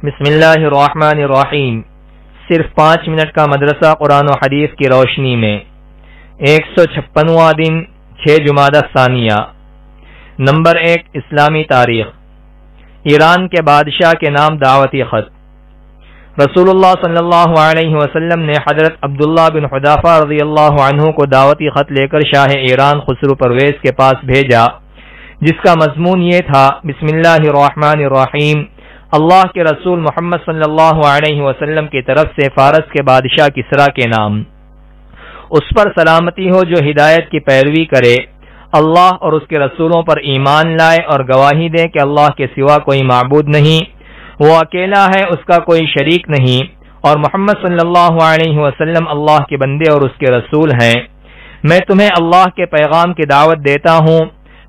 بسم اللہ الرحمن الرحیم۔ صرف 5 منٹ کا مدرسہ قرآن و حدیث کی روشنی میں 156واں دن 6 جمادی الثانیہ۔ نمبر 1 اسلامی تاریخ۔ ایران کے بادشاہ کے نام دعوتی خط۔ رسول اللہ صلی اللہ علیہ وسلم نے حضرت عبداللہ بن حذافہ رضی اللہ عنہ کو دعوتی خط لے کر شاہ ایران خسرو پرویز کے پاس بھیجا، جس کا مضمون یہ تھا: بسم اللہ الرحمن الرحیم، اللہ کے رسول محمد صلی اللہ علیہ وسلم کی طرف سے فارس کے بادشاہ کسریٰ کے نام، اس پر سلامتی ہو جو ہدایت کی پیروی کرے، اللہ اور اس کے رسولوں پر ایمان لائے اور گواہی دے کہ اللہ کے سوا کوئی معبود نہیں، وہ اکیلا ہے، اس کا کوئی شریک نہیں، اور محمد صلی اللہ علیہ وسلم اللہ کے بندے اور اس کے رسول ہیں۔ میں تمہیں اللہ کے پیغام کی دعوت دیتا ہوں،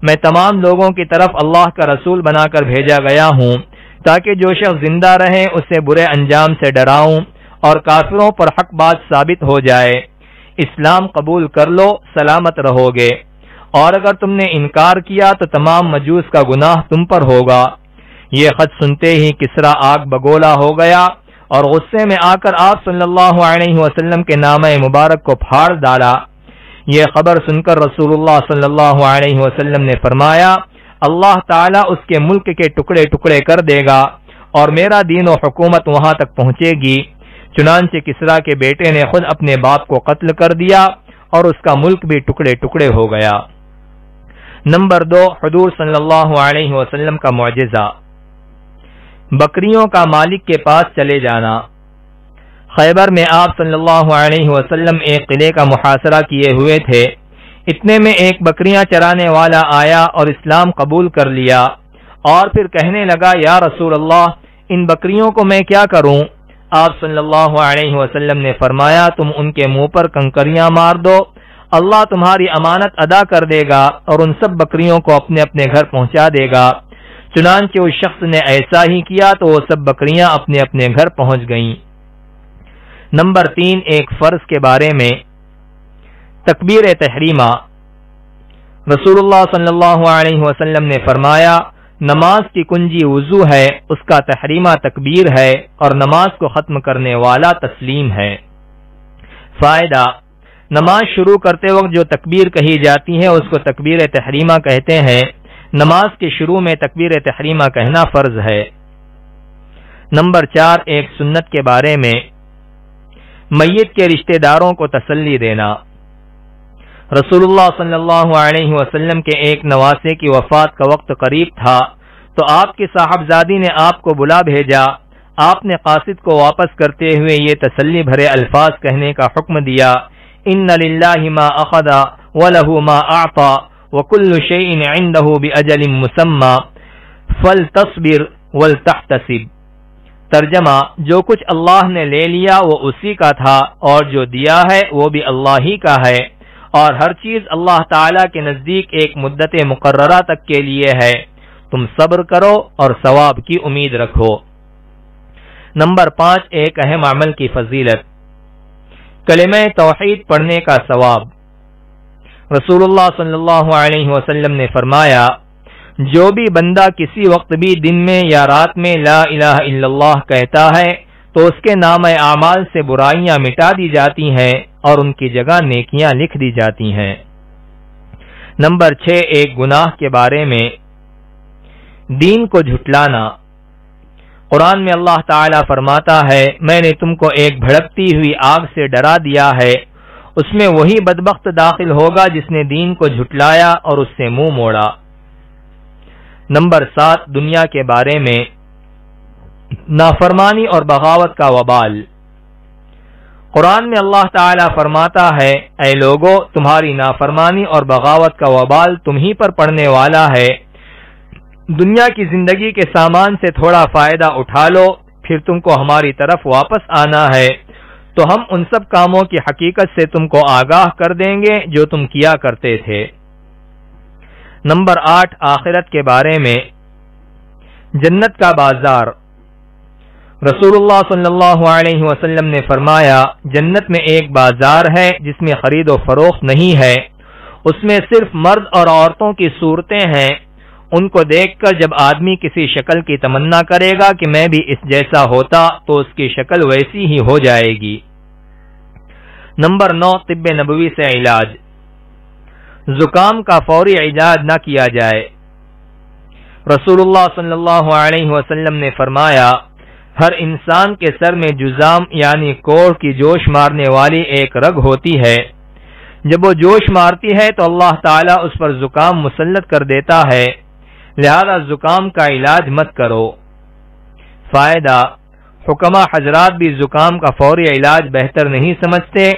میں تمام لوگوں کی طرف اللہ کا رسول بنا کر بھیجا گیا ہوں، تاکہ جو شخص زندہ رہے اسے برے انجام سے ڈراؤں اور کافروں پر حق بات ثابت ہو جائے۔ اسلام قبول کر لو، سلامت رہو گے، اور اگر تم نے انکار کیا تو تمام مجوس کا گناہ تم پر ہوگا۔ یہ خط سنتے ہی کسریٰ آگ بگولا ہو گیا اور غصے میں آ کر آپ صلی اللہ علیہ وسلم کے نامہ مبارک کو پھاڑ ڈالا۔ یہ خبر سن کر رسول اللہ صلی اللہ علیہ وسلم نے فرمایا: اللہ تعالیٰ اس کے ملک کے ٹکڑے ٹکڑے کر دے گا اور میرا دین و حکومت وہاں تک پہنچے گی۔ چنانچہ کسریٰ کے بیٹے نے خود اپنے باپ کو قتل کر دیا اور اس کا ملک بھی ٹکڑے ٹکڑے ہو گیا۔ نمبر 2 حضور صلی اللہ علیہ وسلم کا معجزہ، بکریوں کا مالک کے پاس چلے جانا۔ خیبر میں آپ صلی اللہ علیہ وسلم ایک قلعے کا محاصرہ کیے ہوئے تھے، اتنے میں ایک بکریاں چرانے والا آیا اور اسلام قبول کر لیا، اور پھر کہنے لگا: یا رسول اللہ، ان بکریوں کو میں کیا کروں؟ آپ صلی اللہ علیہ وسلم نے فرمایا: تم ان کے منہ پر کنکریاں مار دو، اللہ تمہاری امانت ادا کر دے گا اور ان سب بکریوں کو اپنے اپنے گھر پہنچا دے گا۔ چنانچہ اس شخص نے ایسا ہی کیا تو وہ سب بکریاں اپنے اپنے گھر پہنچ گئیں۔ نمبر 3 ایک فرض کے بارے میں، تکبیر تحریمہ۔ رسول اللہ صلی اللہ علیہ وسلم نے فرمایا: نماز کی کنجی وضو ہے، اس کا تحریمہ تکبیر ہے، اور نماز کو ختم کرنے والا تسلیم ہے۔ فائدہ: نماز شروع کرتے وقت جو تکبیر کہی جاتی ہے اس کو تکبیر تحریمہ کہتے ہیں۔ نماز کے شروع میں تکبیر تحریمہ کہنا فرض ہے۔ نمبر 4 ایک سنت کے بارے میں، میت کے رشتہ داروں کو تسلی دینا۔ رسول اللہ صلی اللہ علیہ وسلم کے ایک نواسے کی وفات کا وقت قریب تھا تو آپ کی صاحبزادی نے آپ کو بلا بھیجا۔ آپ نے قاصد کو واپس کرتے ہوئے یہ تسلی بھرے الفاظ کہنے کا حکم دیا: ان للہ ما اخذ وله ما اعطى وكل شيء عنده باجل مسمى فلتصبر ولتحتسب۔ ترجمہ: جو کچھ اللہ نے لے لیا وہ اسی کا تھا، اور جو دیا ہے وہ بھی اللہ ہی کا ہے، اور ہر چیز اللہ تعالی کے نزدیک ایک مدت مقررہ تک کے لیے ہے۔ تم صبر کرو اور ثواب کی امید رکھو۔ نمبر 5 ایک اہم عمل کی فضیلت، کلمہ توحید پڑھنے کا ثواب۔ رسول اللہ صلی اللہ علیہ وسلم نے فرمایا: جو بھی بندہ کسی وقت بھی دن میں یا رات میں لا الہ الا اللہ کہتا ہے تو اس کے نام اعمال سے برائیاں مٹا دی جاتی ہیں اور ان کی جگہ نیکیاں لکھ دی جاتی ہیں۔ نمبر 6 ایک گناہ کے بارے میں، دین کو جھٹلانا۔ قرآن میں اللہ تعالیٰ فرماتا ہے: میں نے تم کو ایک بھڑکتی ہوئی آگ سے ڈرا دیا ہے، اس میں وہی بدبخت داخل ہوگا جس نے دین کو جھٹلایا اور اس سے منہ موڑا۔ نمبر 7 دنیا کے بارے میں، نافرمانی اور بغاوت کا وبال۔ قرآن میں اللہ تعالیٰ فرماتا ہے: اے لوگو، تمہاری نافرمانی اور بغاوت کا وبال تم ہی پر پڑنے والا ہے۔ دنیا کی زندگی کے سامان سے تھوڑا فائدہ اٹھا لو، پھر تم کو ہماری طرف واپس آنا ہے تو ہم ان سب کاموں کی حقیقت سے تم کو آگاہ کر دیں گے جو تم کیا کرتے تھے۔ نمبر 8 آخرت کے بارے میں، جنت کا بازار۔ رسول اللہ صلی اللہ علیہ وسلم نے فرمایا: جنت میں ایک بازار ہے جس میں خرید و فروخت نہیں ہے، اس میں صرف مرد اور عورتوں کی صورتیں ہیں، ان کو دیکھ کر جب آدمی کسی شکل کی تمنا کرے گا کہ میں بھی اس جیسا ہوتا تو اس کی شکل ویسی ہی ہو جائے گی۔ نمبر 9، طب نبوی سے علاج۔ زکام کا فوری علاج نہ کیا جائے۔ رسول اللہ صلی اللہ علیہ وسلم نے فرمایا، ہر انسان کے سر میں جذام یعنی کوڑ کی جوش مارنے والی ایک رگ ہوتی ہے، جب وہ جوش مارتی ہے تو اللہ تعالیٰ اس پر زکام مسلط کر دیتا ہے، لہذا زکام کا علاج مت کرو۔ فائدہ: حکمہ حضرات بھی زکام کا فوری علاج بہتر نہیں سمجھتے،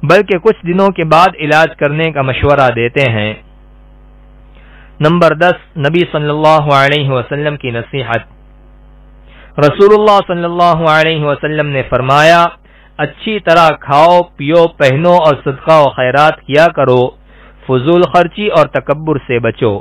بلکہ کچھ دنوں کے بعد علاج کرنے کا مشورہ دیتے ہیں۔ نمبر 10، نبی صلی اللہ علیہ وسلم کی نصیحت۔ رسول اللہ صلی اللہ علیہ وسلم نے فرمایا، اچھی طرح کھاؤ پیو پہنو اور صدقہ و خیرات کیا کرو، فضول خرچی اور تکبر سے بچو۔